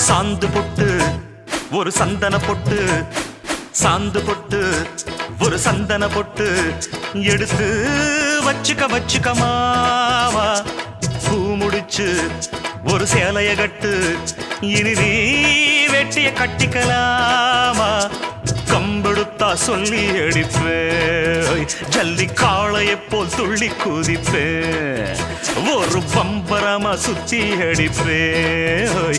சாந்து பொட்டு ஒரு சந்தன பொட்டு, சாந்து பொட்டு ஒரு சந்தன பொட்டு எடுத்து வச்சுக்க மாமா. பூ முடிச்சு ஒரு சேலைய கட்டு, இனி நீ வெட்டிய கட்டிக்கலாமா. கம்பெடுத்தா சொல்லி அடிப்பேன், ஜல்லி காளையை போல் துள்ளி குதிப்பேன், ஒரு பம்பரமா சுத்தி அடிப்பேன்.